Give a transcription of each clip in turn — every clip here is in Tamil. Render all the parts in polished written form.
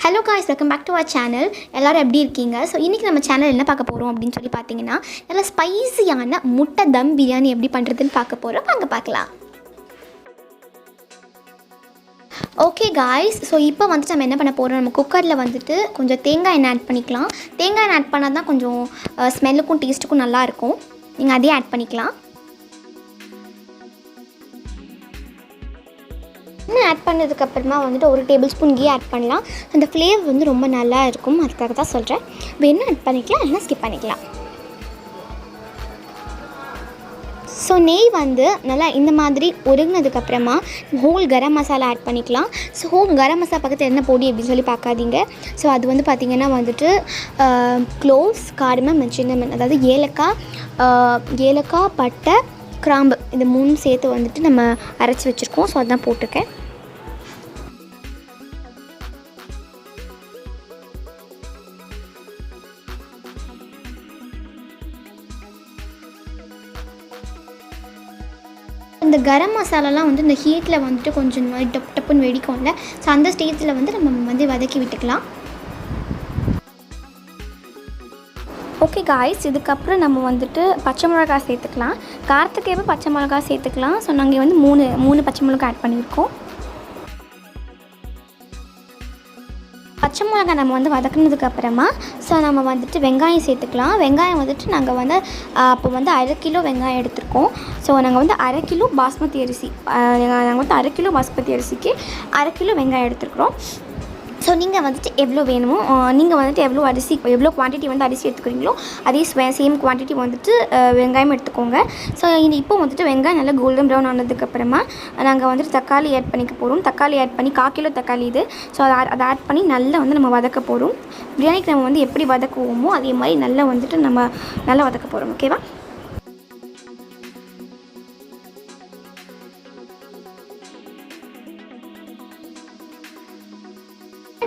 Hello guys, welcome back to our channel. எல்லாரும் எப்படி இருக்கீங்க? ஸோ இன்றைக்கி நம்ம சேனல் என்ன பார்க்க போகிறோம் அப்படின்னு சொல்லி பார்த்தீங்கன்னா, நல்லா ஸ்பைசியான முட்டை தம் பிரியாணி எப்படி பண்ணுறதுன்னு பார்க்க போகிறோம். வாங்க பார்க்கலாம். ஓகே காய்ஸ், ஸோ இப்போ வந்துட்டு நம்ம என்ன பண்ண போகிறோம், நம்ம குக்கரில் வந்துட்டு கொஞ்சம் தேங்காய் எண்ணெய் ஆட் பண்ணிக்கலாம். தேங்காய் எண்ணெய் ஆட் பண்ணால் தான் கொஞ்சம் ஸ்மெல்லுக்கும் டேஸ்ட்டுக்கும் நல்லாயிருக்கும். நீங்கள் அதே ஆட் பண்ணிக்கலாம். இன்னும் ஆட் பண்ணதுக்கப்புறமா வந்துட்டு ஒரு டேபிள் ஸ்பூன் கீ ஆட் பண்ணலாம். அந்த ஃப்ளேவர் வந்து ரொம்ப நல்லா இருக்கும், அதுக்காக தான் சொல்கிறேன். வேணும் ஆட் பண்ணிக்கலாம், இல்லைனா ஸ்கிப் பண்ணிக்கலாம். ஸோ நெய் வந்து நல்லா இந்த மாதிரி உருகினதுக்கப்புறமா ஹோல் கரம் மசாலா ஆட் பண்ணிக்கலாம். ஸோ ஹோல் கரம் மசாலா பக்கத்தில் என்ன பொடி அப்படின்னு சொல்லி பார்க்காதீங்க. ஸோ அது வந்து பார்த்திங்கன்னா வந்துட்டு க்ளோவ்ஸ், கார்டமம், சின்னமன், அதாவது ஏலக்காய், பட்டை, கிராம்பு, இந்த மூணு சேர்த்து வந்துட்டு நம்ம அரைச்சி வச்சுருக்கோம். ஸோ அதுதான் போட்டிருக்கேன். இந்த கரம் மசாலாலாம் வந்து இந்த ஹீட்டில் வந்துட்டு கொஞ்சம் டப்புன்னு வெடிக்கும்ல. ஸோ அந்த ஸ்டேஜில் வந்து நம்ம வந்து வதக்கி விட்டுக்கலாம். ஓகே காய்ஸ், இதுக்கப்புறம் நம்ம வந்துட்டு பச்சை மிளகாய் சேர்த்துக்கலாம். காரத்துக்கு ஏற்ப பச்சை மிளகாய் சேர்த்துக்கலாம். ஸோ நாங்கள் வந்து மூணு பச்சை மிளகாய் ஆட் பண்ணியிருக்கோம். பச்சை மிளகாய் நம்ம வந்து வதக்குனதுக்கப்புறமா ஸோ நம்ம வந்துட்டு வெங்காயம் சேர்த்துக்கலாம். வெங்காயம் வந்துட்டு நாங்கள் வந்து அப்போ வந்து 1/2 கிலோ வெங்காயம் எடுத்துருக்கோம். ஸோ நாங்கள் வந்து 1/2 கிலோ பாஸ்மதி அரிசி, நாங்கள் வந்து 1/2 கிலோ பாஸ்மதி அரிசிக்கு 1/2 கிலோ வெங்காயம் எடுத்துருக்குறோம். ஸோ நீங்கள் வந்துட்டு எவ்வளோ வேணுமோ, நீங்கள் வந்துட்டு எவ்வளோ குவான்டிட்டி வந்து அரிசி எடுத்துக்கிறீங்களோ அதே சேம் குவான்டிட்டி வந்துட்டு வெங்காயம் எடுத்துக்கோங்க. ஸோ இப்போ வந்துட்டு வெங்காயம் நல்லா கோல்டன் ப்ரௌன் ஆனதுக்கப்புறமா நாங்கள் வந்துட்டு தக்காளி ஆட் பண்ணிக்க போகிறோம். தக்காளி ஆட் பண்ணி 1/4 கிலோ தக்காளி இது. ஸோ அதை ஆட் பண்ணி நல்லா வந்து நம்ம வதக்க போகிறோம். பிரியாணிக்கு நம்ம வந்து எப்படி வதக்குவோமோ அதே மாதிரி நல்லா வந்துட்டு நம்ம நல்லா வதக்க போகிறோம். ஓகேவா?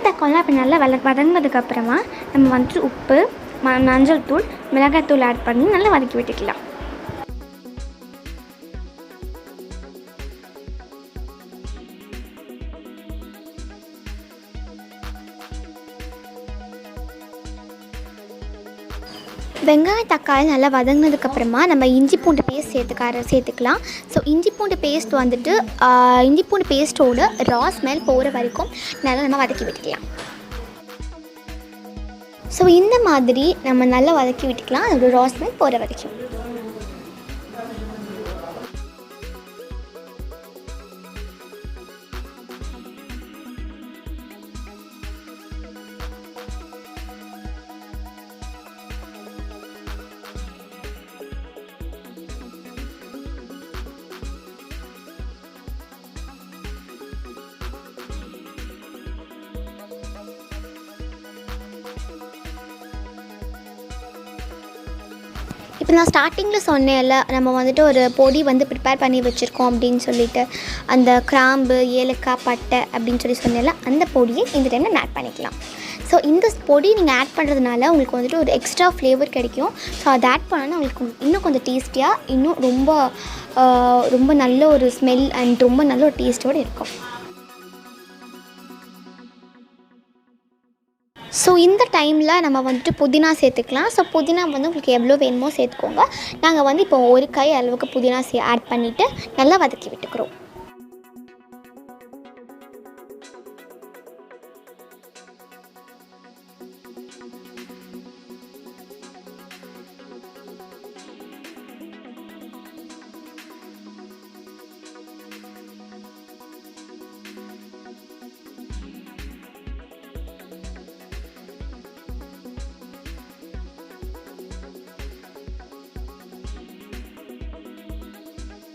தக்காளிலாம் இப்போ நல்லா வதங்கினதுக்கப்புறமா நம்ம வந்துட்டு உப்பு, மஞ்சள் தூள், மிளகாய் தூள் ஆட் பண்ணி நல்லா வதக்கி விட்டுக்கலாம். வெங்காயம் தக்காளி நல்லா வதங்கினதுக்கப்புறமா நம்ம இஞ்சி பூண்டு பேஸ்ட் சேர்த்துக்கலாம். ஸோ இஞ்சி பூண்டு பேஸ்ட் வந்துட்டு இஞ்சி பூண்டு பேஸ்ட்டோட ரா ஸ்மெல் போகிற வரைக்கும் நல்லா நம்ம வதக்கி விட்டுக்கலாம். ஸோ இந்த மாதிரி நம்ம நல்லா வதக்கி விட்டுக்கலாம், அதோட ரா ஸ்மெல் போகிற வரைக்கும். இப்போ நான் ஸ்டார்டிங்கில் சொன்னேன்ல, நம்ம வந்துட்டு ஒரு பொடி வந்து ப்ரிப்பேர் பண்ணி வச்சுருக்கோம் அப்படின்னு சொல்லிட்டு, அந்த கிராம்பு, ஏலக்காய், பட்டை அப்படின்னு சொன்னேன்ல, அந்த பொடியை இந்த டைமில் ஆட் பண்ணிக்கலாம். ஸோ இந்த பொடி நீங்கள் ஆட் பண்ணுறதுனால உங்களுக்கு வந்துட்டு ஒரு எக்ஸ்ட்ரா ஃப்ளேவர் கிடைக்கும். ஸோ அதை ஆட் பண்ணால் உங்களுக்கு இன்னும் கொஞ்சம் டேஸ்டியாக, இன்னும் ரொம்ப நல்ல ஒரு ஸ்மெல் அண்ட் ரொம்ப நல்ல ஒரு டேஸ்ட்டோடு இருக்கும். ஸோ இந்த டைமில் நம்ம வந்துட்டு புதினா சேர்த்துக்கலாம். ஸோ புதினா வந்து உங்களுக்கு எவ்வளோ வேணுமோ சேர்த்துக்கோங்க. நாங்கள் வந்து இப்போ ஒரு கை அளவுக்கு புதினா ஆட் பண்ணிவிட்டு நல்லா வதக்கி விட்டுக்கிறோம்.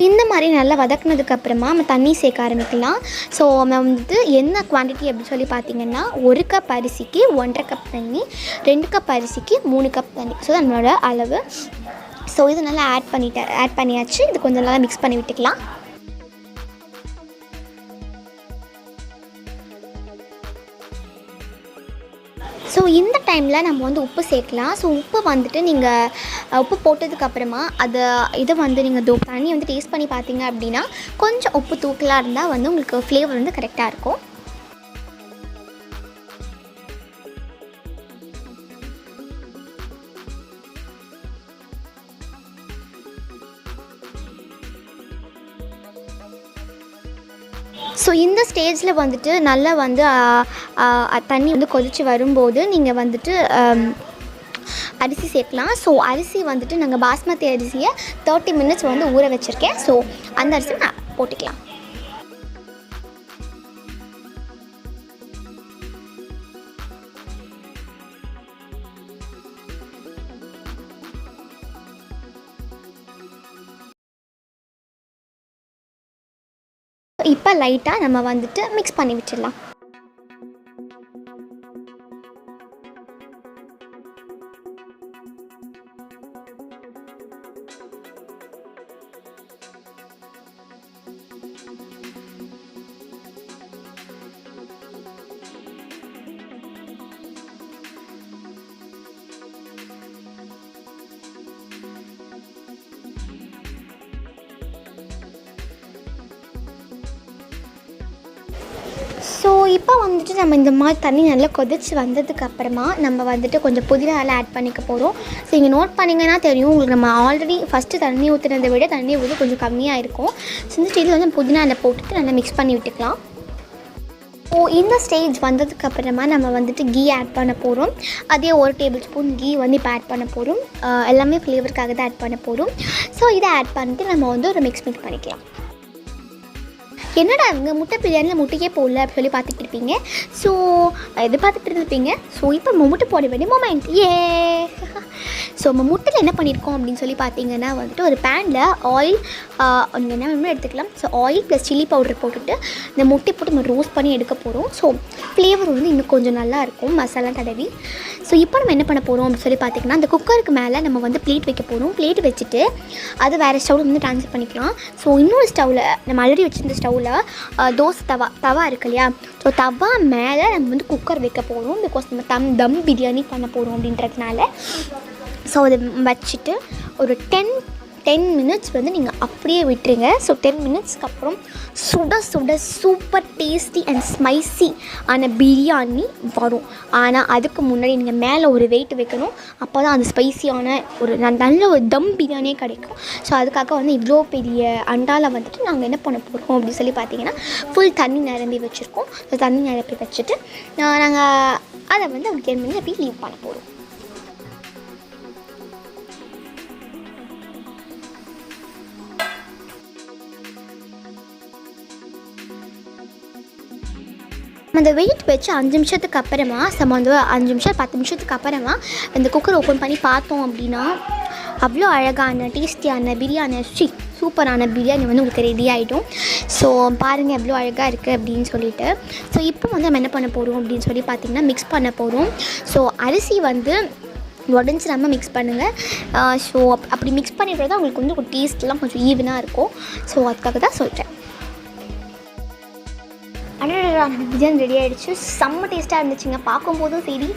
இந்த மாதிரி நல்லா வதக்குனதுக்கப்புறமா நம்ம தண்ணி சேர்க்க ஆரம்பிக்கலாம். ஸோ நம்ம வந்துட்டு என்ன குவான்டிட்டி அப்படின்னு சொல்லி பார்த்திங்கன்னா, 1 கப் அரிசிக்கு 1.5 கப் தண்ணி, 2 கப் அரிசிக்கு 3 கப் தண்ணி. ஸோ நம்மளோட அளவு. ஸோ இது நல்லா ஆட் பண்ணியாச்சு. இது கொஞ்சம் நல்லா மிக்ஸ் பண்ணி விட்டுக்கலாம். ஸோ இந்த டைமில் நம்ம வந்து உப்பு சேர்க்கலாம். ஸோ உப்பு வந்துட்டு நீங்கள் உப்பு போட்டதுக்கப்புறமா இதை வந்து நீங்கள் தண்ணி வந்து டேஸ்ட் பண்ணி பார்த்தீங்க அப்படின்னா கொஞ்சம் உப்பு தூக்கலாக இருந்தால் வந்து உங்களுக்கு ஃப்ளேவர் வந்து கரெக்டாக இருக்கும். ஸோ இந்த ஸ்டேஜில் வந்துட்டு நல்லா வந்து தண்ணி வந்து கொதித்து வரும்போது நீங்கள் வந்துட்டு அரிசி சேர்க்கலாம். ஸோ அரிசி வந்துட்டு நாங்கள் பாஸ்மதி அரிசியை 30 மினிட்ஸ் வந்து ஊற வச்சுருக்கேன். ஸோ அந்த அரிசி நான் போட்டுக்கலாம். இப்போ லைட்டாக நம்ம வந்துட்டு மிக்ஸ் பண்ணி விட்டுடலாம். ஸோ இப்போ வந்துட்டு நம்ம இந்த மாதிரி தண்ணி நல்லா கொதிச்சு வந்ததுக்கப்புறமா நம்ம வந்துட்டு கொஞ்சம் புதினா எல்லாம் ஆட் பண்ணிக்க போகிறோம். ஸோ இங்கே நோட் பண்ணிங்கன்னா தெரியும் உங்களுக்கு, நம்ம ஆல்ரெடி ஃபஸ்ட்டு தண்ணி ஊற்றுனதை விட தண்ணி ஊற்றி கொஞ்சம் கம்மியாக இருக்கும். ஸோ இந்த ஸ்டேஜில் வந்து புதினா எல்லாம் போட்டுட்டு நல்லா மிக்ஸ் பண்ணி விட்டுக்கலாம். ஸோ இந்த ஸ்டேஜ் வந்ததுக்கப்புறமா நம்ம வந்துட்டு கீ ஆட் பண்ண போகிறோம். அதே 1 டேபிள் ஸ்பூன் கீ வந்து இப்போ ஆட் பண்ண போகிறோம். எல்லாமே ஃப்ளேவருக்காக தான் ஆட் பண்ண போகிறோம். ஸோ இதை ஆட் பண்ணிட்டு நம்ம வந்து ஒரு மிக்ஸ் பண்ணிக்கலாம். என்னடா இவங்க முட்டை பிரியாணியில் முட்டையே போடல அப்படி சொல்லி பார்த்துட்டு இருப்பீங்க. ஸோ இது பார்த்துட்டு இருப்பீங்க. ஸோ இப்போ முட்டை போட வேண்டிய மொமெண்ட். ஸோ நம்ம முட்டையில் என்ன பண்ணியிருக்கோம் அப்படின்னு சொல்லி பார்த்தீங்கன்னா வந்துட்டு ஒரு பேனில் ஆயில் நீங்கள் என்ன வேணுமோ எடுத்துக்கலாம். So oil plus chilli powder போட்டுட்டு இந்த முட்டை போட்டு நம்ம ரோஸ்ட் பண்ணி எடுக்க போகிறோம். ஸோ ஃப்ளேவர் வந்து இன்னும் கொஞ்சம் நல்லாயிருக்கும் மசாலா தடவி. ஸோ இப்போ நம்ம என்ன பண்ண போகிறோம் அப்படின்னு சொல்லி பார்த்தீங்கன்னா அந்த குக்கருக்கு மேலே நம்ம வந்து பிளேட் வைக்க போகிறோம். பிளேட் வச்சுட்டு அது வேறு ஸ்டவ்வில் வந்து ட்ரான்ஸ்ஃபர் பண்ணிக்கலாம். ஸோ இன்னொரு ஸ்டவ்வில் நம்ம ஆல்ரெடி வச்சுருந்த ஸ்டவ்வில் தோசை தவா இருக்கு இல்லையா, ஸோ தவா மேலே நம்ம வந்து குக்கர் வைக்க போகிறோம். பிகாஸ் நம்ம தம் பிரியாணி பண்ண போகிறோம் அப்படின்றதுனால. ஸோ அதை வச்சுட்டு ஒரு 10 மினிட்ஸ் வந்து நீங்கள் அப்படியே விட்டுருங்க. ஸோ 10 மினிட்ஸ்க்கு அப்புறம் சுட சுட சூப்பர் டேஸ்டி அண்ட் ஸ்பைசி ஆன பிரியாணி வரும். ஆனால் அதுக்கு முன்னாடி நீங்கள் மேலே ஒரு வெயிட் வைக்கணும். அப்போ தான் அது ஸ்பைசியான ஒரு நல்ல ஒரு தம் பிரியாணியே கிடைக்கும். ஸோ அதுக்காக வந்து இவ்வளோ பெரிய அண்டாவில் வந்துட்டு நாங்கள் என்ன பண்ண போகிறோம் அப்படின்னு சொல்லி பார்த்தீங்கன்னா ஃபுல் தண்ணி நிரம்பி வச்சுருக்கோம். ஸோ தண்ணி நிரப்பி வச்சுட்டு நாங்கள் அதை வந்து ஒரு 10 மினிட்ஸ் அப்படி லீவ் பண்ண போகிறோம். அந்த வெயிட் வச்சு 5 நிமிஷத்துக்கு அப்புறமா நம்ம வந்து 5 நிமிஷம் 10 நிமிஷத்துக்கு அப்புறமா அந்த குக்கர் ஓப்பன் பண்ணி பார்த்தோம் அப்படின்னா அவ்வளோ அழகான டேஸ்டியான பிரியாணி சூப்பரான பிரியாணி வந்து உங்களுக்கு ரெடி ஆகிடும். ஸோ பாருங்கள் எவ்வளோ அழகாக இருக்குது அப்படின்னு சொல்லிட்டு. ஸோ இப்போ வந்து நம்ம என்ன பண்ண போகிறோம் அப்படின்னு சொல்லி பார்த்திங்கன்னா மிக்ஸ் பண்ண போகிறோம். ஸோ அரிசி வந்து உடஞ்சிடாமல் மிக்ஸ் பண்ணுங்கள். ஸோ அப்படி மிக்ஸ் பண்ணிட்டு தான் உங்களுக்கு வந்து ஒரு டேஸ்ட்லாம் கொஞ்சம் ஈவனாக இருக்கும். ஸோ அதுக்காக தான் சொல்கிறேன். பிரியாணி ரெடி ஆகிடுச்சு. செம்ம டேஸ்ட்டாக இருந்துச்சுங்க. பார்க்கும்போதும் சரி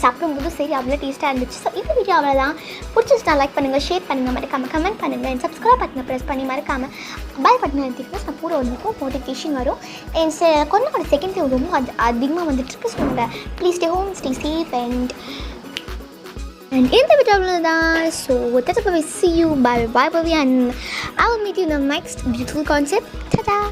சாப்பிடும்போதும் சரி அவ்வளோ டேஸ்ட்டாக இருந்துச்சு. ஸோ இந்த வீடியோ அவ்வளோதான். பிடிச்சிருந்தா லைக் பண்ணுங்கள், ஷேர் பண்ணுங்கள், மறக்காமல் கமெண்ட் பண்ணுங்கள், அண்ட் சப்ஸ்கிரைப் பட்டனை ப்ரெஸ் பண்ணி மறக்காமல் பெல் பட்டனை எடுத்துக்கிட்டு நான் கூட வந்துருக்கும் நோட்டிஃபிகேஷன் வரும். அண்ட் கொஞ்சம் செகண்ட் வேவ் ரொம்ப அதிகமாக வந்துட்டுருக்கு. So please stay home, stay safe and இந்த வீடியோ அவ்வளோதான். So that's it. See you. Bye and I will meet you in the next beautiful concept. Ta-da!